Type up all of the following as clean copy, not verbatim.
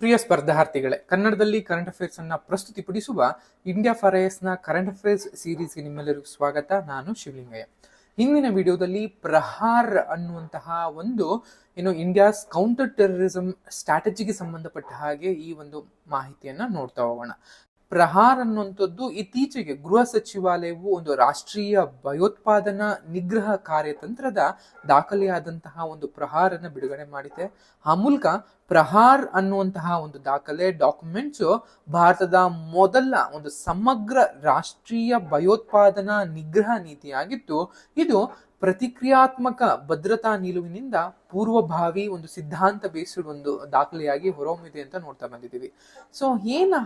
ಪ್ರಿಯ ಸ್ಪರ್ಧಾರ್ಥಿಗಳೇ, ಕನ್ನಡದಲ್ಲಿ current affairs ಅನ್ನ ಪ್ರಸ್ತುತಿಪಡಿಸುವ India for IAS ನ ಕರೆಂಟ್ ಅಫೇರ್ಸ್ ಸೀರೀಸ್ಗೆ ನಿಮ್ಮೆಲ್ಲರಿಗೂ ಸ್ವಾಗತ. ನಾನು ಶಿವಲಿಂಗಯ್ಯ. ಹಿಂದಿನ ವಿಡಿಯೋದಲ್ಲಿ ಪ್ರಹಾರ್ ಅನ್ನುವಂತಹ ಒಂದು ಇಂಡಿಯಾಸ್ ಕೌಂಟರ್ ಟೆರರಿಸಂ ಸ್ಟ್ರಾಟಜಿಗೆ ಸಂಬಂಧಪಟ್ಟ ಹಾಗೆ ಈ ಒಂದು ಮಾಹಿತಿಯನ್ನ ನೋಡ್ತಾ ಹೋಗೋಣ. ಪ್ರಹಾರ್ ಅನ್ನುವಂಥದ್ದು ಇತ್ತೀಚೆಗೆ ಗೃಹ ಸಚಿವಾಲಯವು ಒಂದು ರಾಷ್ಟ್ರೀಯ ಭಯೋತ್ಪಾದನಾ ನಿಗ್ರಹ ಕಾರ್ಯತಂತ್ರದ ದಾಖಲೆಯಾದಂತಹ ಒಂದು ಪ್ರಹಾರನ್ನ ಬಿಡುಗಡೆ ಮಾಡಿದೆ. ಆ ಮೂಲಕ ಪ್ರಹಾರ್ ಅನ್ನುವಂತಹ ಒಂದು ದಾಖಲೆ ಡಾಕ್ಯುಮೆಂಟ್ಸ್ ಭಾರತದ ಮೊದಲ ಒಂದು ಸಮಗ್ರ ರಾಷ್ಟ್ರೀಯ ಭಯೋತ್ಪಾದನಾ ನಿಗ್ರಹ ನೀತಿಯಾಗಿದ್ದು, ಇದು ಪ್ರತಿಕ್ರಿಯಾತ್ಮಕ ಭದ್ರತಾ ನಿಲುವಿನಿಂದ ಪೂರ್ವಭಾವಿ ಒಂದು ಸಿದ್ಧಾಂತ ಬೇಸ್ಡ್ ಒಂದು ದಾಖಲೆಯಾಗಿ ಹೊರಹೊಮ್ಮಿದೆ ಅಂತ ನೋಡ್ತಾ ಬಂದಿದ್ದೀವಿ. ಸೊ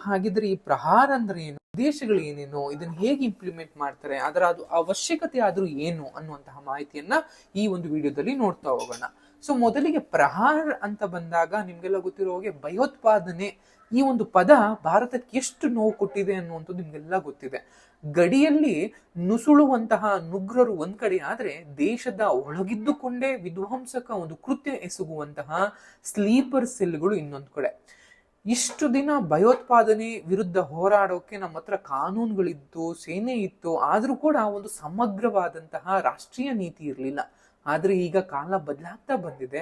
ಹಾಗಿದ್ರೆ ಈ ಪ್ರಹಾರ್ ಅಂದ್ರೆ ಏನು, ಉದ್ದೇಶಗಳು ಏನೇನು, ಇದನ್ನ ಹೇಗೆ ಇಂಪ್ಲಿಮೆಂಟ್ ಮಾಡ್ತಾರೆ, ಅದರ ಅವಶ್ಯಕತೆ ಆದ್ರೂ ಏನು ಅನ್ನುವಂತಹ ಮಾಹಿತಿಯನ್ನ ಈ ಒಂದು ವಿಡಿಯೋದಲ್ಲಿ ನೋಡ್ತಾ ಹೋಗೋಣ. ಸೊ ಮೊದಲಿಗೆ ಪ್ರಹಾರ್ ಅಂತ ಬಂದಾಗ ನಿಮ್ಗೆಲ್ಲ ಗೊತ್ತಿರೋ ಹಾಗೆ ಭಯೋತ್ಪಾದನೆ ಈ ಒಂದು ಪದ ಭಾರತಕ್ಕೆ ಎಷ್ಟು ನೋವು ಕೊಟ್ಟಿದೆ ಅನ್ನುವಂಥದ್ದು ನಿಮ್ಗೆಲ್ಲ ಗೊತ್ತಿದೆ. ಗಡಿಯಲ್ಲಿ ನುಸುಳುವಂತಹ ನುಗ್ರರು ಒಂದ್ ಕಡೆ ಆದ್ರೆ, ದೇಶದ ಒಳಗಿದ್ದುಕೊಂಡೇ ವಿಧ್ವಂಸಕ ಒಂದು ಕೃತ್ಯ ಎಸಗುವಂತಹ ಸ್ಲೀಪರ್ ಸೆಲ್ಗಳು ಇನ್ನೊಂದು ಕಡೆ. ಇಷ್ಟು ದಿನ ಭಯೋತ್ಪಾದನೆ ವಿರುದ್ಧ ಹೋರಾಡೋಕೆ ನಮ್ಮ ಹತ್ರ ಕಾನೂನುಗಳಿತ್ತು, ಸೇನೆ ಇತ್ತು, ಆದ್ರೂ ಕೂಡ ಒಂದು ಸಮಗ್ರವಾದಂತಹ ರಾಷ್ಟ್ರೀಯ ನೀತಿ ಇರಲಿಲ್ಲ. ಆದ್ರೆ ಈಗ ಕಾಲ ಬದಲಾಗ್ತಾ ಬಂದಿದೆ.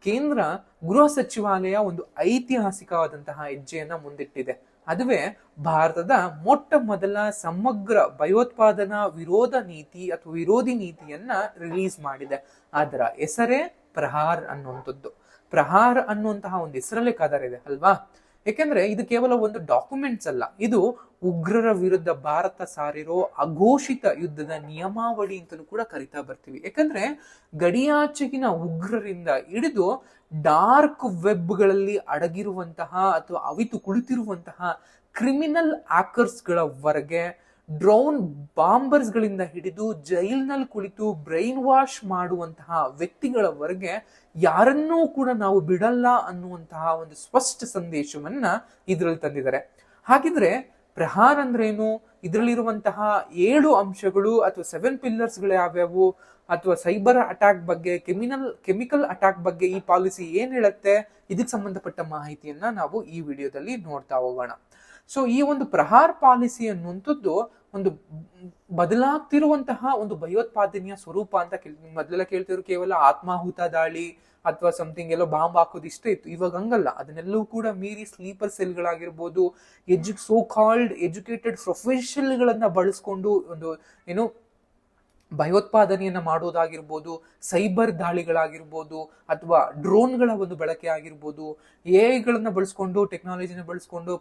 ಕೇಂದ್ರ ಗೃಹ ಸಚಿವಾಲಯ ಒಂದು ಐತಿಹಾಸಿಕವಾದಂತಹ ಹೆಜ್ಜೆಯನ್ನ ಮುಂದಿಟ್ಟಿದೆ. ಅದುವೇ ಭಾರತದ ಮೊಟ್ಟ ಮೊದಲ ಸಮಗ್ರ ಭಯೋತ್ಪಾದನಾ ವಿರೋಧ ನೀತಿ ಅಥವಾ ವಿರೋಧಿ ನೀತಿಯನ್ನ ರಿಲೀಸ್ ಮಾಡಿದೆ. ಅದರ ಹೆಸರೇ ಪ್ರಹಾರ್ ಅನ್ನುವಂಥದ್ದು. ಪ್ರಹಾರ್ ಅನ್ನುವಂತಹ ಒಂದು ಹೆಸರಲ್ಲೇ ಕದರ ಇದೆ ಅಲ್ವಾ? ಯಾಕೆಂದ್ರೆ ಇದು ಕೇವಲ ಒಂದು ಡಾಕ್ಯುಮೆಂಟ್ಸ್ ಅಲ್ಲ, ಇದು ಉಗ್ರರ ವಿರುದ್ಧ ಭಾರತ ಸಾರಿರೋ ಅಘೋಷಿತ ಯುದ್ಧದ ನಿಯಮಾವಳಿ ಅಂತಲೂ ಕೂಡ ಕರಿತಾ ಬರ್ತೀವಿ. ಯಾಕಂದ್ರೆ ಗಡಿಯಾಚೆಗಿನ ಉಗ್ರರಿಂದ ಹಿಡಿದು ಡಾರ್ಕ್ ವೆಬ್ಗಳಲ್ಲಿ ಅಡಗಿರುವಂತಹ ಅಥವಾ ಅವಿತು ಕುಳಿತಿರುವಂತಹ ಕ್ರಿಮಿನಲ್ ಆಕರ್ಸ್ ಗಳವರೆಗೆ, ಡ್ರೋನ್ ಬಾಂಬರ್ಸ್ ಗಳಿಂದ ಹಿಡಿದು ಜೈಲ್ನಲ್ಲಿ ಕುಳಿತು ಬ್ರೈನ್ ವಾಶ್ ಮಾಡುವಂತಹ ವ್ಯಕ್ತಿಗಳವರೆಗೆ ಯಾರನ್ನೂ ಕೂಡ ನಾವು ಬಿಡಲ್ಲ ಅನ್ನುವಂತಹ ಒಂದು ಸ್ಪಷ್ಟ ಸಂದೇಶವನ್ನ ಇದ್ರಲ್ಲಿ ತಂದಿದ್ದಾರೆ. ಹಾಗಿದ್ರೆ ಪ್ರಹಾರ್ ಅಂದ್ರೇನು, ಇದರಲ್ಲಿರುವಂತಹ 7 ಅಂಶಗಳು ಅಥವಾ 7 ಪಿಲ್ಲರ್ಸ್ ಗಳು ಯಾವ್ಯಾವು, ಅಥವಾ ಸೈಬರ್ ಅಟ್ಯಾಕ್ ಬಗ್ಗೆ, ಕೆಮಿಕಲ್ ಅಟ್ಯಾಕ್ ಬಗ್ಗೆ ಈ ಪಾಲಿಸಿ ಏನ್ ಹೇಳುತ್ತೆ, ಇದಕ್ಕೆ ಸಂಬಂಧಪಟ್ಟ ಮಾಹಿತಿಯನ್ನ ನಾವು ಈ ವಿಡಿಯೋದಲ್ಲಿ ನೋಡ್ತಾ ಹೋಗೋಣ. ಸೊ ಈ ಒಂದು ಪ್ರಹಾರ್ ಪಾಲಿಸಿ ಅನ್ನುವಂಥದ್ದು ಒಂದು ಬದಲಾಗ್ತಿರುವಂತಹ ಒಂದು ಭಯೋತ್ಪಾದನೆಯ ಸ್ವರೂಪ ಅಂತ ಮೊದಲೆಲ್ಲ ಕೇಳ್ತಿದ್ರು ಕೇವಲ ಆತ್ಮಾಹುತ ದಾಳಿ ಅಥವಾ ಸಮಥಿಂಗ್ ಎಲ್ಲೋ ಬಾಂಬ್ ಹಾಕೋದು ಇಷ್ಟ ಇತ್ತು. ಇವಾಗ ಹಂಗಲ್ಲ. ಅದನ್ನೆಲ್ಲೂ ಕೂಡ ಮೀರಿ ಸ್ಲೀಪರ್ ಸೆಲ್ಗಳಾಗಿರ್ಬೋದು, ಸೋ ಕಾಲ್ಡ್ ಎಜುಕೇಟೆಡ್ ಪ್ರೊಫೆಷನಲ್ಗಳನ್ನ ಬಳಸ್ಕೊಂಡು ಒಂದು ಭಯೋತ್ಪಾದನೆಯನ್ನ ಮಾಡೋದಾಗಿರ್ಬೋದು, ಸೈಬರ್ ದಾಳಿಗಳಾಗಿರ್ಬೋದು, ಅಥವಾ ಡ್ರೋನ್ಗಳ ಒಂದು ಬಳಕೆ ಆಗಿರ್ಬೋದು, ಎಐಗಳನ್ನ ಬಳಸ್ಕೊಂಡು, ಟೆಕ್ನಾಲಜಿನ ಬಳಸ್ಕೊಂಡು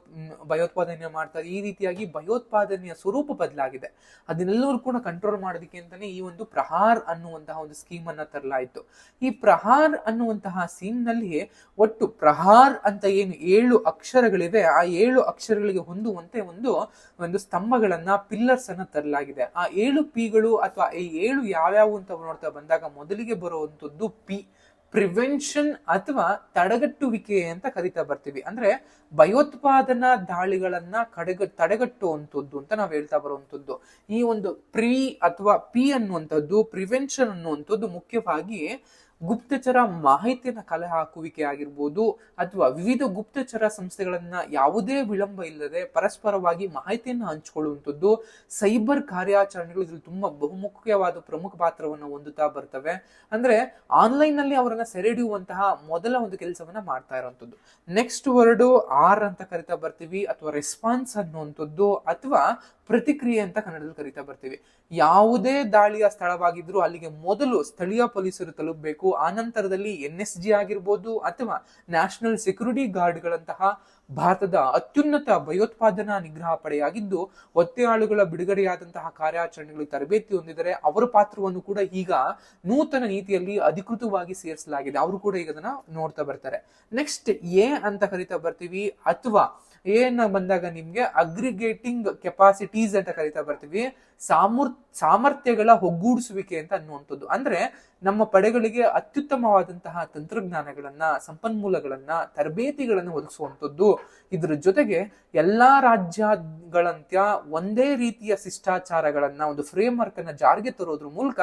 ಭಯೋತ್ಪಾದನೆ ಮಾಡ್ತಾರೆ. ಈ ರೀತಿಯಾಗಿ ಭಯೋತ್ಪಾದನೆಯ ಸ್ವರೂಪ ಬದಲಾಗಿದೆ. ಅದನ್ನೆಲ್ಲರೂ ಕೂಡ ಕಂಟ್ರೋಲ್ ಮಾಡೋದಕ್ಕೆ ಅಂತಾನೆ ಈ ಒಂದು ಪ್ರಹಾರ್ ಅನ್ನುವಂತಹ ಒಂದು ಸ್ಕೀಮ್ ಅನ್ನ ತರಲಾಯಿತು. ಈ ಪ್ರಹಾರ್ ಅನ್ನುವಂತಹ ಸ್ಕೀಮ್ ನಲ್ಲಿ ಒಟ್ಟು ಪ್ರಹಾರ್ ಅಂತ ಏನು 7 ಅಕ್ಷರಗಳಿವೆ, ಆ 7 ಅಕ್ಷರಗಳಿಗೆ ಹೊಂದುವಂತೆ ಒಂದು ಸ್ತಂಭಗಳನ್ನ, ಪಿಲ್ಲರ್ಸ್ ಅನ್ನ ತರಲಾಗಿದೆ. ಆ 7 ಪಿಗಳು ಅಥವಾ ಈ 7 ಯಾವ್ಯಾವು ಅಂತ ನೋಡ್ತಾ ಬಂದಾಗ ಮೊದಲಿಗೆ ಬರುವಂತದ್ದು ಪಿ, ಪ್ರಿವೆನ್ಷನ್ ಅಥವಾ ತಡೆಗಟ್ಟುವಿಕೆ ಅಂತ ಕರಿತಾ ಬರ್ತೀವಿ. ಅಂದ್ರೆ ಭಯೋತ್ಪಾದನಾ ದಾಳಿಗಳನ್ನ ತಡೆಗಟ್ಟುವಂಥದ್ದು ಅಂತ ನಾವು ಹೇಳ್ತಾ ಬರುವಂತದ್ದು. ಈ ಒಂದು ಅಥವಾ ಪಿ ಅನ್ನುವಂಥದ್ದು, ಪ್ರಿವೆನ್ಷನ್ ಅನ್ನುವಂಥದ್ದು ಮುಖ್ಯವಾಗಿ ಗುಪ್ತಚರ ಮಾಹಿತಿಯನ್ನ ಕಲೆ ಹಾಕುವಿಕೆ ಆಗಿರ್ಬೋದು, ಅಥವಾ ವಿವಿಧ ಗುಪ್ತಚರ ಸಂಸ್ಥೆಗಳನ್ನ ಯಾವುದೇ ವಿಳಂಬ ಇಲ್ಲದೆ ಪರಸ್ಪರವಾಗಿ ಮಾಹಿತಿಯನ್ನ ಹಂಚಿಕೊಳ್ಳುವಂಥದ್ದು. ಸೈಬರ್ ಕಾರ್ಯಾಚರಣೆಗಳು ಇದ್ರಲ್ಲಿ ತುಂಬಾ ಬಹುಮುಖ್ಯವಾದ ಪ್ರಮುಖ ಪಾತ್ರವನ್ನು ಹೊಂದುತ್ತಾ ಬರ್ತವೆ. ಅಂದ್ರೆ ಆನ್ಲೈನ್ ನಲ್ಲಿ ಅವರನ್ನ ಸೆರೆ ಹಿಡಿಯುವಂತಹ ಮೊದಲ ಒಂದು ಕೆಲಸವನ್ನ ಮಾಡ್ತಾ ಇರುವಂತದ್ದು. ನೆಕ್ಸ್ಟ್ ವರ್ಡ್ ಆರ್ ಅಂತ ಕರಿತಾ ಬರ್ತೀವಿ, ಅಥವಾ ರೆಸ್ಪಾನ್ಸ್ ಅನ್ನುವಂಥದ್ದು, ಅಥವಾ ಪ್ರತಿಕ್ರಿಯೆ ಅಂತ ಕನ್ನಡದಲ್ಲಿ ಕರಿತಾ ಬರ್ತೀವಿ. ಯಾವುದೇ ದಾಳಿಯ ಸ್ಥಳವಾಗಿದ್ರು ಅಲ್ಲಿಗೆ ಮೊದಲು ಸ್ಥಳೀಯ ಪೊಲೀಸರು ತಲುಪಬೇಕು. ಆನಂತರದಲ್ಲಿ NSG ಆಗಿರ್ಬೋದು ಅಥವಾ ನ್ಯಾಷನಲ್ ಸೆಕ್ಯೂರಿಟಿ ಗಾರ್ಡ್ಗಳಂತಹ ಭಾರತದ ಅತ್ಯುನ್ನತ ಭಯೋತ್ಪಾದನಾ ನಿಗ್ರಹ ಪಡೆಯಾಗಿದ್ದು, ಒತ್ತೆಯಾಳುಗಳ ಬಿಡುಗಡೆಯಾದಂತಹ ಕಾರ್ಯಾಚರಣೆಗಳು ತರಬೇತಿ ಹೊಂದಿದರೆ ಅವರ ಪಾತ್ರವನ್ನು ಕೂಡ ಈಗ ನೂತನ ನೀತಿಯಲ್ಲಿ ಅಧಿಕೃತವಾಗಿ ಸೇರಿಸಲಾಗಿದೆ. ಅವರು ಕೂಡ ಈಗ ಅದನ್ನ ನೋಡ್ತಾ ಬರ್ತಾರೆ. ನೆಕ್ಸ್ಟ್ ಎ ಅಂತ ಕರಿತಾ ಬರ್ತೀವಿ, ಅಥವಾ ಏನ ಬಂದಾಗ ನಿಮ್ಗೆ ಅಗ್ರಿಗೇಟಿಂಗ್ ಕೆಪಾಸಿಟೀಸ್ ಅಂತ ಕರಿತಾ ಬರ್ತೀವಿ, ಸಾಮರ್ಥ್ಯಗಳ ಒಗ್ಗೂಡಿಸುವಿಕೆ ಅಂತ ಅನ್ನುವಂಥದ್ದು. ಅಂದ್ರೆ ನಮ್ಮ ಪಡೆಗಳಿಗೆ ಅತ್ಯುತ್ತಮವಾದಂತಹ ತಂತ್ರಜ್ಞಾನಗಳನ್ನ, ಸಂಪನ್ಮೂಲಗಳನ್ನ, ತರಬೇತಿಗಳನ್ನು ಒದಗಿಸುವಂಥದ್ದು. ಇದ್ರ ಜೊತೆಗೆ ಎಲ್ಲಾ ರಾಜ್ಯಗಳಂತ್ಯ ಒಂದೇ ರೀತಿಯ ಶಿಷ್ಟಾಚಾರಗಳನ್ನ, ಒಂದು ಫ್ರೇಮ್ ವರ್ಕ್ ಅನ್ನ ಜಾರಿಗೆ ತರೋದ್ರ ಮೂಲಕ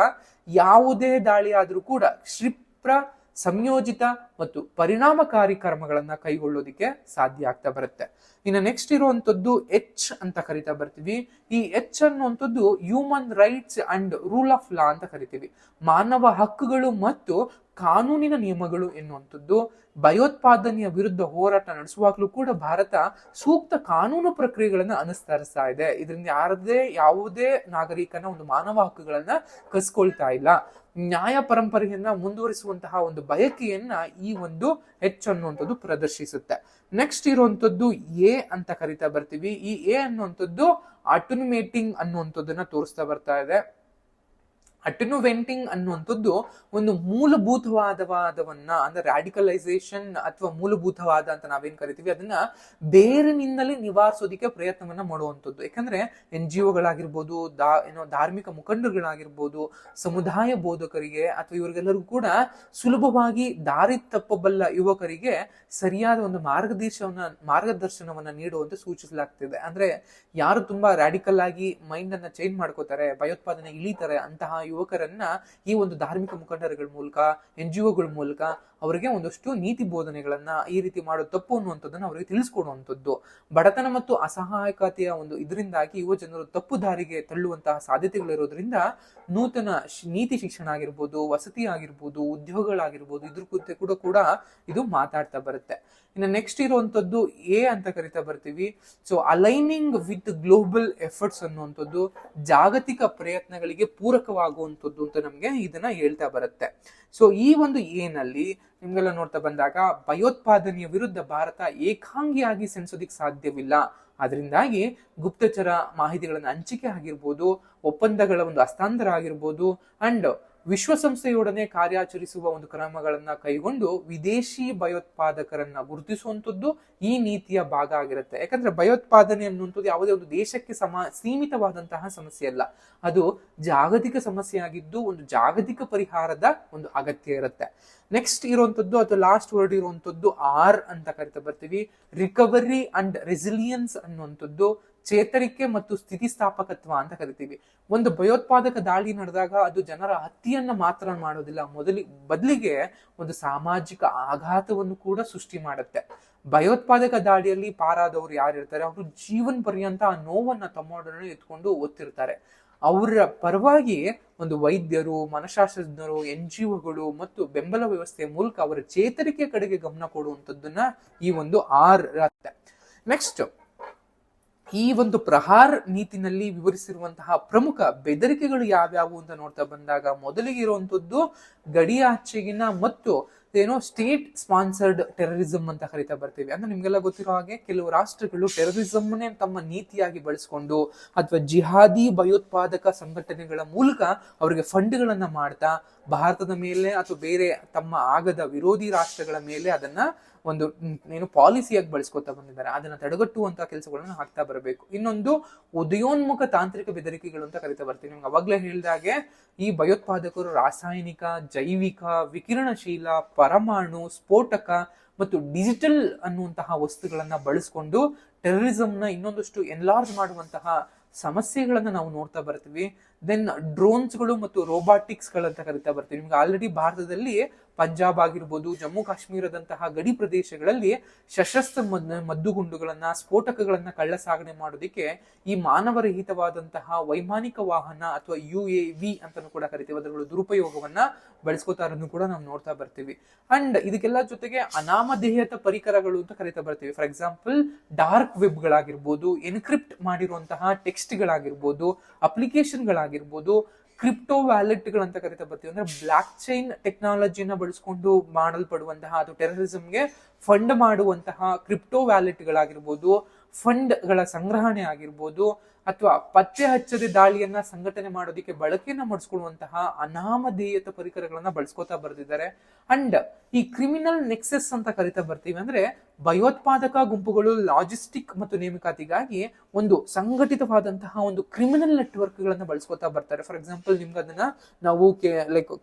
ಯಾವುದೇ ದಾಳಿ ಆದ್ರೂ ಕೂಡ ಕ್ಷಿಪ್ರ ಸಂಯೋಜಿತ ಮತ್ತು ಪರಿಣಾಮಕಾರಿ ಕ್ರಮಗಳನ್ನ ಕೈಗೊಳ್ಳೋದಿಕ್ಕೆ ಸಾಧ್ಯ ಆಗ್ತಾ ಬರುತ್ತೆ. ಇನ್ನು ನೆಕ್ಸ್ಟ್ ಇರುವಂತದ್ದು ಎಚ್ ಅಂತ ಕರಿತಾ ಬರ್ತೀವಿ. ಈ ಎಚ್ ಅನ್ನುವಂಥದ್ದು human rights and rule of law ಅಂತ ಕರಿತೀವಿ. ಮಾನವ ಹಕ್ಕುಗಳು ಮತ್ತು ಕಾನೂನಿನ ನಿಯಮಗಳು ಎನ್ನುವಂಥದ್ದು. ಭಯೋತ್ಪಾದನೆಯ ವಿರುದ್ಧ ಹೋರಾಟ ನಡೆಸುವಾಗಲೂ ಕೂಡ ಭಾರತ ಸೂಕ್ತ ಕಾನೂನು ಪ್ರಕ್ರಿಯೆಗಳನ್ನ ಅನುಸರಿಸ್ತಾ ಇದೆ. ಇದರಿಂದ ಯಾವುದೇ ನಾಗರಿಕನ ಒಂದು ಮಾನವ ಹಕ್ಕುಗಳನ್ನ ಕಸ್ಕೊಳ್ತಾ ಇಲ್ಲ. ನ್ಯಾಯ ಪರಂಪರೆಯನ್ನ ಮುಂದುವರಿಸುವಂತಹ ಒಂದು ಬಯಕೆಯನ್ನ ಈ ಒಂದು ಎಚ್ ಅನ್ನುವಂಥದ್ದು ಪ್ರದರ್ಶಿಸುತ್ತೆ. ನೆಕ್ಸ್ಟ್ ಇರುವಂತದ್ದು ಎ ಅಂತ ಕರಿತಾ ಬರ್ತೀವಿ. ಈ ಎ ಅನ್ನುವಂಥದ್ದು ಅಟೆನ್ಯೂಯೇಟಿಂಗ್ ಅನ್ನುವಂಥದ್ದನ್ನ ತೋರಿಸ್ತಾ ಬರ್ತಾ ಇದೆ. ಅಟೆನ್ಯೂವೆಂಟಿಂಗ್ ಅನ್ನುವಂಥದ್ದು ಒಂದು ಮೂಲಭೂತವಾದವನ್ನ ಅಂದ್ರೆ ರಾಡಿಕಲೈಸೇಷನ್ ಅಥವಾ ಮೂಲಭೂತವಾದ ಅಂತ ನಾವೇನ್ ಕರಿತೀವಿ ಅದನ್ನ ಬೇರಿನಿಂದಲೇ ನಿವಾರಿಸೋದಿಕ್ಕೆ ಪ್ರಯತ್ನವನ್ನ ಮಾಡುವಂಥದ್ದು. ಯಾಕಂದ್ರೆ NGOಗಳಾಗಿರ್ಬೋದು, ಧಾರ್ಮಿಕ ಮುಖಂಡರುಗಳಾಗಿರ್ಬೋದು, ಸಮುದಾಯ ಬೋಧಕರಿಗೆ ಅಥವಾ ಇವರಿಗೆಲ್ಲರಿಗೂ ಕೂಡ ಸುಲಭವಾಗಿ ದಾರಿ ತಪ್ಪಬಲ್ಲ ಯುವಕರಿಗೆ ಸರಿಯಾದ ಒಂದು ಮಾರ್ಗದರ್ಶನವನ್ನ ನೀಡುವಂತೆ ಸೂಚಿಸಲಾಗ್ತಿದೆ. ಅಂದ್ರೆ ಯಾರು ತುಂಬಾ ರಾಡಿಕಲ್ ಆಗಿ ಮೈಂಡ್ ಅನ್ನ ಚೇಂಜ್ ಮಾಡ್ಕೋತಾರೆ, ಭಯೋತ್ಪಾದನೆ ಇಳಿತಾರೆ, ಅಂತಹ ಯುವಕರನ್ನ ಈ ಒಂದು ಧಾರ್ಮಿಕ ಮುಖಂಡರುಗಳ ಮೂಲಕ, NGOಗಳ ಮೂಲಕ ಅವರಿಗೆ ಒಂದಷ್ಟು ನೀತಿ ಬೋಧನೆಗಳನ್ನ ಈ ರೀತಿ ಮಾಡೋ ತಪ್ಪು ಅನ್ನುವಂಥದ್ದನ್ನ ಅವರಿಗೆ ತಿಳಿಸ್ಕೊಡುವಂಥದ್ದು. ಬಡತನ ಮತ್ತು ಅಸಹಾಯಕತೆಯ ಒಂದು ಇದರಿಂದಾಗಿ ಯುವ ಜನರು ತಪ್ಪು ದಾರಿಗೆ ತಳ್ಳುವಂತಹ ಸಾಧ್ಯತೆಗಳಿರೋದ್ರಿಂದ ನೂತನ ನೀತಿ ಶಿಕ್ಷಣ ಆಗಿರ್ಬೋದು, ವಸತಿ ಆಗಿರ್ಬೋದು, ಉದ್ಯೋಗಗಳಾಗಿರ್ಬೋದು, ಇದ್ರ ಕುರಿತು ಕೂಡ ಇದು ಮಾತಾಡ್ತಾ ಬರುತ್ತೆ. ಇನ್ನು ನೆಕ್ಸ್ಟ್ ಇರುವಂತದ್ದು ಎ ಅಂತ ಕರಿತಾ ಬರ್ತೀವಿ. So aligning with global efforts ಅನ್ನುವಂಥದ್ದು ಜಾಗತಿಕ ಪ್ರಯತ್ನಗಳಿಗೆ ಪೂರಕವಾಗುವಂಥದ್ದು ಅಂತ ನಮ್ಗೆ ಇದನ್ನ ಹೇಳ್ತಾ ಬರುತ್ತೆ. ಸೊ ಈ ಒಂದು ಏನಲ್ಲಿ ನಿಮ್ಗೆಲ್ಲ ನೋಡ್ತಾ ಬಂದಾಗ ಭಯೋತ್ಪಾದನೆಯ ವಿರುದ್ಧ ಭಾರತ ಏಕಾಂಗಿಯಾಗಿ ಸೆಣಸೋದಿಕ್ ಸಾಧ್ಯವಿಲ್ಲ. ಅದರಿಂದಾಗಿ ಗುಪ್ತಚರ ಮಾಹಿತಿಗಳನ್ನ ಹಂಚಿಕೆ ಆಗಿರ್ಬೋದು, ಒಪ್ಪಂದಗಳ ಒಂದು ಹಸ್ತಾಂತರ ಆಗಿರ್ಬೋದು, ಅಂಡ್ ವಿಶ್ವಸಂಸ್ಥೆಯೊಡನೆ ಕಾರ್ಯಾಚರಿಸುವ ಒಂದು ಕ್ರಮಗಳನ್ನ ಕೈಗೊಂಡು ವಿದೇಶಿ ಭಯೋತ್ಪಾದಕರನ್ನ ಗುರುತಿಸುವಂಥದ್ದು ಈ ನೀತಿಯ ಭಾಗ ಆಗಿರುತ್ತೆ. ಯಾಕಂದ್ರೆ ಭಯೋತ್ಪಾದನೆ ಅನ್ನುವಂಥದ್ದು ಯಾವುದೇ ಒಂದು ದೇಶಕ್ಕೆ ಸೀಮಿತವಾದಂತಹ ಸಮಸ್ಯೆ ಅಲ್ಲ, ಅದು ಜಾಗತಿಕ ಸಮಸ್ಯೆ ಆಗಿದ್ದು ಒಂದು ಜಾಗತಿಕ ಪರಿಹಾರದ ಒಂದು ಅಗತ್ಯ ಇರುತ್ತೆ. ನೆಕ್ಸ್ಟ್ ಇರುವಂತದ್ದು ಅಥವಾ ಲಾಸ್ಟ್ ವರ್ಡ್ ಇರುವಂತದ್ದು ಆರ್ ಅಂತ ಕರಿತಾ ಬರ್ತೀವಿ. ರಿಕವರಿ ಅಂಡ್ ರೆಸಿಲಿಯನ್ಸ್ ಅನ್ನುವಂಥದ್ದು ಚೇತರಿಕೆ ಮತ್ತು ಸ್ಥಿತಿಸ್ಥಾಪಕತ್ವ ಅಂತ ಕರಿತೀವಿ. ಒಂದು ಭಯೋತ್ಪಾದಕ ದಾಳಿ ನಡೆದಾಗ ಅದು ಜನರ ಹತ್ಯೆಯನ್ನ ಮಾತ್ರ ಮಾಡೋದಿಲ್ಲ, ಬದಲಿಗೆ ಒಂದು ಸಾಮಾಜಿಕ ಆಘಾತವನ್ನು ಕೂಡ ಸೃಷ್ಟಿ ಮಾಡುತ್ತೆ. ಭಯೋತ್ಪಾದಕ ದಾಳಿಯಲ್ಲಿ ಪಾರಾದವರು ಯಾರಿರ್ತಾರೆ ಅವರು ಜೀವನ ಪರ್ಯಂತ ಆ ನೋವನ್ನ ತಮ್ಮೊಡನೆ ಎತ್ಕೊಂಡು ಓದ್ತಿರ್ತಾರೆ. ಅವರ ಪರವಾಗಿ ಒಂದು ವೈದ್ಯರು, ಮನಶಾಸ್ತ್ರಜ್ಞರು, NGOಗಳು ಮತ್ತು ಬೆಂಬಲ ವ್ಯವಸ್ಥೆಯ ಮೂಲಕ ಅವರ ಚೇತರಿಕೆ ಕಡೆಗೆ ಗಮನ ಕೊಡುವಂಥದ್ದನ್ನ ಈ ಒಂದು ಆರ್ ಇರುತ್ತೆ. ನೆಕ್ಸ್ಟ್ ಈ ಒಂದು ಪ್ರಹಾರ್ ನೀತಿನಲ್ಲಿ ವಿವರಿಸಿರುವಂತಹ ಪ್ರಮುಖ ಬೆದರಿಕೆಗಳು ಯಾವ್ಯಾವು ಅಂತ ನೋಡ್ತಾ ಬಂದಾಗ ಮೊದಲಿಗೆ ಇರುವಂತದ್ದು ಗಡಿಯಾಚೆಗಿನ ಮತ್ತು ಸ್ಟೇಟ್ ಸ್ಪಾನ್ಸರ್ಡ್ ಟೆರರಿಸಂ ಅಂತ ಕರಿತಾ ಬರ್ತೀವಿ. ಅಂದ್ರೆ ನಿಮ್ಗೆಲ್ಲ ಗೊತ್ತಿರೋ ಹಾಗೆ ಕೆಲವು ರಾಷ್ಟ್ರಗಳು ಟೆರರಿಸಂನೇ ತಮ್ಮ ನೀತಿಯಾಗಿ ಬಳಸ್ಕೊಂಡು ಅಥವಾ ಜಿಹಾದಿ ಭಯೋತ್ಪಾದಕ ಸಂಘಟನೆಗಳ ಮೂಲಕ ಅವರಿಗೆ ಫಂಡ್ಗಳನ್ನ ಮಾಡ್ತಾ ಭಾರತದ ಮೇಲೆ ಅಥವಾ ಬೇರೆ ತಮ್ಮ ಆಗದ ವಿರೋಧಿ ರಾಷ್ಟ್ರಗಳ ಮೇಲೆ ಅದನ್ನ ಒಂದು ಪಾಲಿಸಿಯಾಗಿ ಬಳಸ್ಕೊತಾ ಬಂದಿದ್ದಾರೆ. ಅದನ್ನ ತಡೆಗಟ್ಟುವಂತ ಕೆಲಸಗಳನ್ನ ಹಾಕ್ತಾ ಬರಬೇಕು. ಇನ್ನೊಂದು ಉದಯೋನ್ಮುಖ ತಾಂತ್ರಿಕ ಬೆದರಿಕೆಗಳು ಅಂತ ಕರಿತಾ ಬರ್ತೀವಿ. ನಿಮ್ಗೆ ಅವಾಗ್ಲೇ ಹೇಳಿದಾಗೆ ಈ ಭಯೋತ್ಪಾದಕರು ರಾಸಾಯನಿಕ, ಜೈವಿಕ, ವಿಕಿರಣಶೀಲ, ಪರಮಾಣು, ಸ್ಫೋಟಕ ಮತ್ತು ಡಿಜಿಟಲ್ ಅನ್ನುವಂತಹ ವಸ್ತುಗಳನ್ನ ಬಳಸ್ಕೊಂಡು ಟೆರರಿಸಂನ ಇನ್ನೊಂದಷ್ಟು ಎನ್ಲಾರ್ಜ್ ಮಾಡುವಂತಹ ಸಮಸ್ಯೆಗಳನ್ನ ನಾವು ನೋಡ್ತಾ ಬರ್ತೀವಿ. ದೆನ್ ಡ್ರೋನ್ಸ್ಗಳು ಮತ್ತು ರೋಬೋಟಿಕ್ಸ್ ಗಳಂತ ಕರಿತಾ ಬರ್ತೀವಿ. ನಿಮ್ಗೆ ಆಲ್ರೆಡಿ ಭಾರತದಲ್ಲಿ ಪಂಜಾಬ್ ಆಗಿರ್ಬೋದು, ಜಮ್ಮು ಕಾಶ್ಮೀರದಂತಹ ಗಡಿ ಪ್ರದೇಶಗಳಲ್ಲಿ ಸಶಸ್ತ್ರ ಮದ್ದುಗುಂಡುಗಳನ್ನ, ಸ್ಫೋಟಕಗಳನ್ನ ಕಳ್ಳ ಸಾಗಣೆ ಮಾಡೋದಿಕ್ಕೆ ಈ ಮಾನವರಹಿತವಾದಂತಹ ವೈಮಾನಿಕ ವಾಹನ ಅಥವಾ UAV ಅಂತಾನು ಕೂಡ ಕರಿತೀವಿ, ಅದರ ದುರುಪಯೋಗವನ್ನ ಬಳಸ್ಕೋತಾರನ್ನು ಕೂಡ ನಾವು ನೋಡ್ತಾ ಬರ್ತೀವಿ. ಅಂಡ್ ಇದಕ್ಕೆಲ್ಲ ಜೊತೆಗೆ ಅನಾಮಧೇಯತ ಪರಿಕರಗಳು ಅಂತ ಕರಿತಾ ಬರ್ತೀವಿ. ಫಾರ್ ಎಕ್ಸಾಂಪಲ್ ಡಾರ್ಕ್ ವೆಬ್ ಗಳಾಗಿರ್ಬೋದು, ಎನ್ಕ್ರಿಪ್ಟ್ ಮಾಡಿರುವಂತಹ ಟೆಕ್ಸ್ಟ್ ಗಳಾಗಿರ್ಬೋದು, ಅಪ್ಲಿಕೇಶನ್ ಗಳಾಗಿರ್ಬೋದು, ಕ್ರಿಪ್ಟೋ ವ್ಯಾಲೆಟ್ ಗಳಂತ ಕರಿತಾ ಬರ್ತೀವಿ. ಅಂದ್ರೆ ಬ್ಲಾಕ್ ಚೈನ್ ಟೆಕ್ನಾಲಜಿನ ಬಳಸ್ಕೊಂಡು ಮಾಡಲ್ಪಡುವಂತಹ ಅದು ಟೆರರಿಸಂಗೆ ಫಂಡ್ ಮಾಡುವಂತಹ ಕ್ರಿಪ್ಟೋ ವ್ಯಾಲೆಟ್ ಗಳಾಗಿರ್ಬೋದು, ಫಂಡ್ ಗಳ ಸಂಗ್ರಹಣೆ ಆಗಿರ್ಬೋದು, ಅಥವಾ ಪತ್ತೆ ಹಚ್ಚದೆ ದಾಳಿಯನ್ನ ಸಂಘಟನೆ ಮಾಡೋದಿಕ್ಕೆ ಬಳಕೆಯನ್ನ ಮಾಡಿಸ್ಕೊಳ್ಳುವಂತಹ ಅನಾಮಧೇಯತ ಪರಿಕರಗಳನ್ನ ಬಳಸ್ಕೋತಾ ಬರ್ತಿದ್ದಾರೆ. ಅಂಡ್ ಈ ಕ್ರಿಮಿನಲ್ ನೆಕ್ಸಸ್ ಅಂತ ಕರಿತಾ ಬರ್ತೀವಿ. ಅಂದ್ರೆ ಭಯೋತ್ಪಾದಕ ಗುಂಪುಗಳು ಲಾಜಿಸ್ಟಿಕ್ ಮತ್ತು ನೇಮಕಾತಿಗಾಗಿ ಒಂದು ಸಂಘಟಿತವಾದಂತಹ ಒಂದು ಕ್ರಿಮಿನಲ್ ನೆಟ್ವರ್ಕ್ ಗಳನ್ನ ಬಳಸ್ಕೋತಾ ಬರ್ತಾರೆ. ಫಾರ್ ಎಕ್ಸಾಂಪಲ್ ನಿಮ್ಗೆ ಅದನ್ನ ನಾವು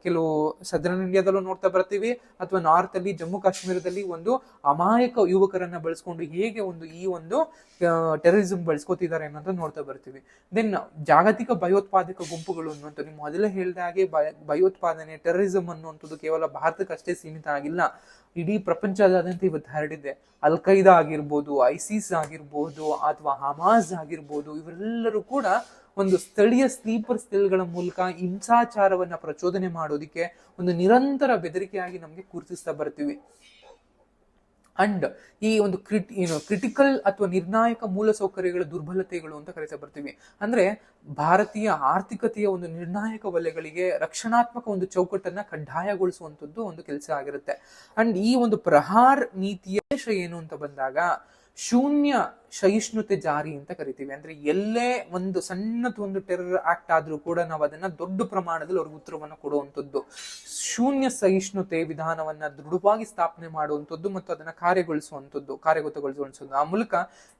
ಕೆಲವು ಸದರ್ನ್ ಇಂಡಿಯಾದಲ್ಲೂ ನೋಡ್ತಾ ಬರ್ತೀವಿ, ಅಥವಾ ನಾರ್ತ್ ಅಲ್ಲಿ ಜಮ್ಮು ಕಾಶ್ಮೀರದಲ್ಲಿ ಒಂದು ಅಮಾಯಕ ಯುವಕರನ್ನ ಬಳಸ್ಕೊಂಡು ಹೇಗೆ ಈ ಒಂದು ಟೆರರಿಸಂ ಬಳಸ್ಕೋತಿದ್ದಾರೆ ಅನ್ನೋದನ್ನ ನೋಡ್ತಾ ಬರ್ತೀವಿ. ದೆನ್ ಜಾಗತಿಕ ಭಯೋತ್ಪಾದಕ ಗುಂಪುಗಳು ಅನ್ನುವಂಥ ನೀವು ಮೊದಲೇ ಹೇಳಿದ ಹಾಗೆ ಭಯೋತ್ಪಾದನೆ ಟೆರರಿಸಂ ಅನ್ನುವಂಥದ್ದು ಕೇವಲ ಭಾರತಕ್ಕಷ್ಟೇ ಸೀಮಿತ ಆಗಿಲ್ಲ, ಇಡೀ ಪ್ರಪಂಚದಾದ್ಯಂತ ಇವತ್ತು ಹರಡಿದೆ. ಅಲ್ ಖೈದಾ ಆಗಿರ್ಬೋದು, ಐಸಿಸ್ ಆಗಿರ್ಬೋದು, ಅಥವಾ ಹಮಾಸ್ ಆಗಿರ್ಬೋದು, ಇವರೆಲ್ಲರೂ ಕೂಡ ಒಂದು ಸ್ಥಳೀಯ ಸ್ಲೀಪರ್ ಸೆಲ್ಗಳ ಮೂಲಕ ಹಿಂಸಾಚಾರವನ್ನ ಪ್ರಚೋದನೆ ಮಾಡೋದಿಕ್ಕೆ ಒಂದು ನಿರಂತರ ಬೆದರಿಕೆಯಾಗಿ ನಮ್ಗೆ ಗುರುತಿಸ್ತಾ ಬರ್ತೀವಿ. ಅಂಡ್ ಈ ಒಂದು ಕ್ರಿಟಿಕಲ್ ಅಥವಾ ನಿರ್ಣಾಯಕ ಮೂಲಸೌಕರ್ಯಗಳ ದುರ್ಬಲತೆಗಳು ಅಂತ ಕರೀತಾ ಬರ್ತೀವಿ. ಅಂದ್ರೆ ಭಾರತೀಯ ಆರ್ಥಿಕತೆಯ ಒಂದು ನಿರ್ಣಾಯಕ ವಲಯಗಳಿಗೆ ರಕ್ಷಣಾತ್ಮಕ ಒಂದು ಚೌಕಟ್ಟನ್ನ ಕಡ್ಡಾಯಗೊಳಿಸುವಂತದ್ದು ಒಂದು ಕೆಲಸ ಆಗಿರುತ್ತೆ. ಅಂಡ್ ಈ ಒಂದು ಪ್ರಹಾರ್ ನೀತಿಯ ಏನು ಅಂತ ಬಂದಾಗ ಶೂನ್ಯ ಸಹಿಷ್ಣುತೆ ಜಾರಿ ಅಂತ ಕರಿತೀವಿ. ಅಂದ್ರೆ ಎಲ್ಲೇ ಒಂದು ಸಣ್ಣದು ಒಂದು ಟೆರರ್ ಆಕ್ಟ್ ಆದ್ರೂ ಕೂಡ ನಾವು ಅದನ್ನ ದೊಡ್ಡ ಪ್ರಮಾಣದಲ್ಲಿ ಅವ್ರಿಗೆ ಉತ್ತರವನ್ನ ಕೊಡುವಂಥದ್ದು, ಶೂನ್ಯ ಸಹಿಷ್ಣುತೆ ವಿಧಾನವನ್ನ ದೃಢವಾಗಿ ಸ್ಥಾಪನೆ ಮಾಡುವಂಥದ್ದು ಮತ್ತು ಅದನ್ನ ಕಾರ್ಯಗತಗೊಳಿಸುವಂಥದ್ದು. ಆ ಮೂಲಕ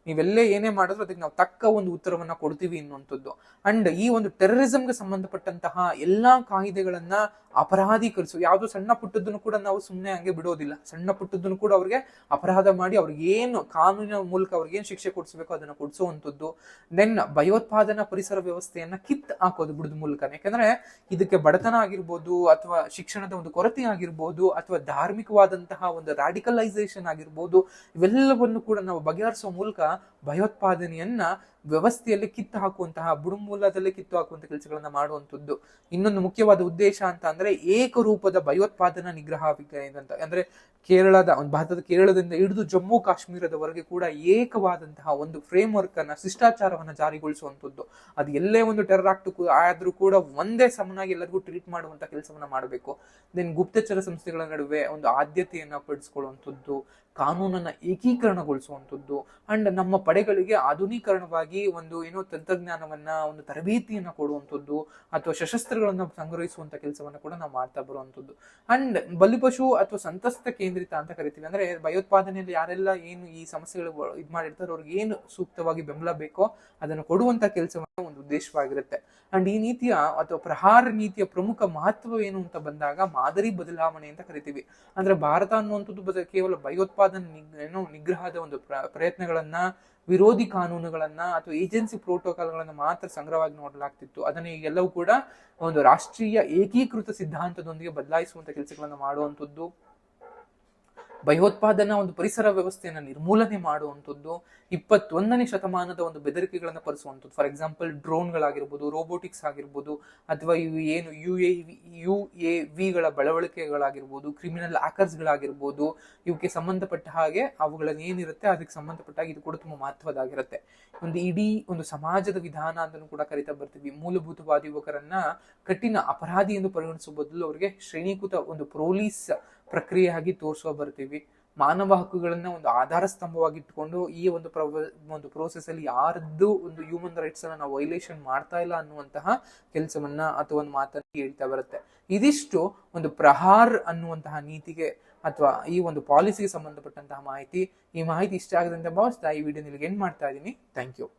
ನೀವೆಲ್ಲೇ ಏನೇ ಮಾಡಿದ್ರು ಅದಕ್ಕೆ ನಾವು ತಕ್ಕ ಒಂದು ಉತ್ತರವನ್ನ ಕೊಡ್ತೀವಿ ಅನ್ನುವಂಥದ್ದು. ಅಂಡ್ ಈ ಒಂದು ಟೆರರಿಸಂಗೆ ಸಂಬಂಧಪಟ್ಟಂತಹ ಎಲ್ಲಾ ಕಾಯ್ದೆಗಳನ್ನ ಅಪರಾಧೀಕರಿಸು, ಯಾವ್ದು ಸಣ್ಣ ಪುಟ್ಟದನ್ನು ಕೂಡ ನಾವು ಸುಮ್ಮನೆ ಹಂಗೆ ಬಿಡೋದಿಲ್ಲ. ಸಣ್ಣ ಪುಟ್ಟದನ್ನು ಕೂಡ ಅವ್ರಿಗೆ ಅಪರಾಧ ಮಾಡಿ ಅವ್ರಿಗೆ ಏನು ಕಾನೂನಿನ ಮೂಲಕ ಅವ್ರಿಗೆ ಏನ್ ಶಿಕ್ಷೆ ಕೊಡಿಸಬೇಕು ಅದನ್ನ ಕೊಡಿಸುವಂಥದ್ದು. ದೆನ್ ಭಯೋತ್ಪಾದನಾ ಪರಿಸರ ವ್ಯವಸ್ಥೆಯನ್ನ ಕಿತ್ ಹಾಕೋದು ಬುಡದ ಮೂಲಕ. ಯಾಕಂದ್ರೆ ಇದಕ್ಕೆ ಬಡತನ ಆಗಿರ್ಬೋದು, ಅಥವಾ ಶಿಕ್ಷಣದ ಒಂದು ಕೊರತೆ ಆಗಿರ್ಬೋದು, ಅಥವಾ ಧಾರ್ಮಿಕವಾದಂತಹ ಒಂದು ರಾಡಿಕಲೈಸೇಷನ್ ಆಗಿರ್ಬೋದು, ಇವೆಲ್ಲವನ್ನು ಕೂಡ ನಾವು ಬಗೆಹರಿಸುವ ಮೂಲಕ ಭಯೋತ್ಪಾದನೆಯನ್ನ ವ್ಯವಸ್ಥೆಯಲ್ಲಿ ಕಿತ್ತು ಹಾಕುವಂತಹ, ಬುಡಮೂಲದಲ್ಲಿ ಕಿತ್ತು ಹಾಕುವಂತ ಕೆಲಸಗಳನ್ನ ಮಾಡುವಂಥದ್ದು. ಇನ್ನೊಂದು ಮುಖ್ಯವಾದ ಉದ್ದೇಶ ಅಂತ ಅಂದ್ರೆ ಏಕರೂಪದ ಭಯೋತ್ಪಾದನಾ ನಿಗ್ರಹ ಅಂತ. ಅಂದ್ರೆ ಭಾರತದ ಕೇರಳದಿಂದ ಹಿಡಿದು ಜಮ್ಮು ಕಾಶ್ಮೀರದವರೆಗೆ ಕೂಡ ಏಕವಾದಂತಹ ಒಂದು ಫ್ರೇಮ್ ವರ್ಕ್ ಅನ್ನ, ಶಿಷ್ಟಾಚಾರವನ್ನ ಜಾರಿಗೊಳಿಸುವಂಥದ್ದು. ಅದು ಎಲ್ಲೇ ಒಂದು ಟೆರರ್ ಆಕ್ಟ್ ಆದ್ರೂ ಕೂಡ ಒಂದೇ ಸಮನಾಗಿ ಎಲ್ಲರಿಗೂ ಟ್ರೀಟ್ ಮಾಡುವಂತ ಕೆಲಸವನ್ನ ಮಾಡಬೇಕು. ದೆನ್ ಗುಪ್ತಚರ ಸಂಸ್ಥೆಗಳ ನಡುವೆ ಒಂದು ಆದ್ಯತೆಯನ್ನ ಪಡಿಸ್ಕೊಳ್ಳುವಂಥದ್ದು, ಕಾನೂನನ್ನ ಏಕೀಕರಣಗೊಳಿಸುವಂಥದ್ದು, ಅಂಡ್ ನಮ್ಮ ಪಡೆಗಳಿಗೆ ಆಧುನೀಕರಣವಾಗಿ ಒಂದು ಏನೋ ತಂತ್ರಜ್ಞಾನವನ್ನ, ಒಂದು ತರಬೇತಿಯನ್ನ ಕೊಡುವಂಥದ್ದು, ಅಥವಾ ಶಸ್ತ್ರಾಸ್ತ್ರಗಳನ್ನ ಸಂಗ್ರಹಿಸುವಂತ ಕೆಲಸವನ್ನ ಕೂಡ ನಾವು ಮಾಡ್ತಾ ಬರುವಂಥದ್ದು. ಅಂಡ್ ಬಲಿಪಶು ಅಥವಾ ಸಂತ್ರಸ್ತ ಕೇಂದ್ರಿತ ಅಂತ ಕರಿತೀವಿ. ಅಂದ್ರೆ ಭಯೋತ್ಪಾದನೆಯಲ್ಲಿ ಯಾರೆಲ್ಲ ಏನು ಈ ಸಮಸ್ಯೆಗಳು ಇದ್ ಮಾಡಿರ್ತಾರೋ ಅವ್ರಿಗೆ ಏನು ಸೂಕ್ತವಾಗಿ ಬೆಂಬಲ ಬೇಕೋ ಅದನ್ನು ಕೊಡುವಂತ ಕೆಲಸವನ್ನ ಒಂದು ಉದ್ದೇಶವಾಗಿರುತ್ತೆ. ಅಂಡ್ ಈ ನೀತಿಯ ಅಥವಾ ಪ್ರಹಾರ ನೀತಿಯ ಪ್ರಮುಖ ಮಹತ್ವ ಏನು ಅಂತ ಬಂದಾಗ ಮಾದರಿ ಬದಲಾವಣೆ ಅಂತ ಕರಿತೀವಿ. ಅಂದ್ರೆ ಭಾರತ ಅನ್ನುವಂಥದ್ದು ಕೇವಲ ಭಯೋತ್ಪಾದನೆ ನಿಗ್ರಹದ ಒಂದು ಪ್ರಯತ್ನಗಳನ್ನ, ವಿರೋಧಿ ಕಾನೂನುಗಳನ್ನ ಅಥವಾ ಏಜೆನ್ಸಿ ಪ್ರೋಟೋಕಾಲ್ಗಳನ್ನ ಮಾತ್ರ ಸಂಗ್ರಹವಾಗಿ ನೋಡಲಾಗ್ತಿತ್ತು. ಅದನ್ನ ಈಗೆಲ್ಲವೂ ಕೂಡ ಒಂದು ರಾಷ್ಟ್ರೀಯ ಏಕೀಕೃತ ಸಿದ್ಧಾಂತದೊಂದಿಗೆ ಬದಲಾಯಿಸುವಂತ ಕೆಲಸಗಳನ್ನ ಮಾಡುವಂಥದ್ದು, ಭಯೋತ್ಪಾದನಾ ಒಂದು ಪರಿಸರ ವ್ಯವಸ್ಥೆಯನ್ನ ನಿರ್ಮೂಲನೆ ಮಾಡುವಂಥದ್ದು, 21ನೇ ಶತಮಾನದ ಒಂದು ಬೆದರಿಕೆಗಳನ್ನ ಪರಿಸುವಂಥದ್ದು. ಫಾರ್ ಎಕ್ಸಾಂಪಲ್ ಡ್ರೋನ್ಗಳಾಗಿರ್ಬೋದು, ರೋಬೋಟಿಕ್ಸ್ ಆಗಿರ್ಬೋದು, ಅಥವಾ ಇವು ಏನು UAVಗಳ ಬಳವಳಿಕೆಗಳಾಗಿರ್ಬೋದು, ಕ್ರಿಮಿನಲ್ ಹ್ಯಾಕರ್ಸ್ಗಳಾಗಿರ್ಬೋದು, ಇವಕ್ಕೆ ಸಂಬಂಧಪಟ್ಟ ಹಾಗೆ ಅವುಗಳನ್ನ ಏನಿರುತ್ತೆ ಅದಕ್ಕೆ ಸಂಬಂಧಪಟ್ಟಾಗ ಇದು ಕೂಡ ತುಂಬಾ ಮಹತ್ವದಾಗಿರುತ್ತೆ. ಒಂದು ಇಡೀ ಒಂದು ಸಮಾಜದ ವಿಧಾನ ಅಂತಲೂ ಕೂಡ ಕರಿತಾ ಬರ್ತೀವಿ. ಮೂಲಭೂತವಾದಿ ಯುವಕರನ್ನ ಕಠಿಣ ಅಪರಾಧಿ ಎಂದು ಪರಿಗಣಿಸುವ ಬದಲು ಅವರಿಗೆ ಶ್ರೇಣೀಕೃತ ಒಂದು ಪೊಲೀಸ್ ಪ್ರಕ್ರಿಯೆಯಾಗಿ ತೋರಿಸುವ ಬರ್ತೀವಿ. ಮಾನವ ಹಕ್ಕುಗಳನ್ನ ಒಂದು ಆಧಾರ ಸ್ತಂಭವಾಗಿ ಇಟ್ಕೊಂಡು ಈ ಒಂದು ಪ್ರೋಸೆಸ್ ಅಲ್ಲಿ ಯಾರದ್ದು ಒಂದು ಹ್ಯೂಮನ್ ರೈಟ್ಸ್ ಅನ್ನ ನಾವು ವೈಲೇಷನ್ ಮಾಡ್ತಾ ಇಲ್ಲ ಅನ್ನುವಂತಹ ಕೆಲಸವನ್ನ ಅಥವಾ ಒಂದು ಮಾತನ್ನ ಹೇಳ್ತಾ ಬರುತ್ತೆ. ಇದಿಷ್ಟು ಒಂದು ಪ್ರಹಾರ್ ಅನ್ನುವಂತಹ ನೀತಿಗೆ ಅಥವಾ ಈ ಒಂದು ಪಾಲಿಸಿಗೆ ಸಂಬಂಧಪಟ್ಟಂತಹ ಮಾಹಿತಿ. ಈ ಮಾಹಿತಿ ಇಷ್ಟ ಆಗದಂತೆ ಭಾವಿಸ್ತಾ ಈ ವಿಡಿಯೋ ನಿಮಗೆ ಎಂಡ್ ಮಾಡ್ತಾ ಇದ್ದೀನಿ. Thank you.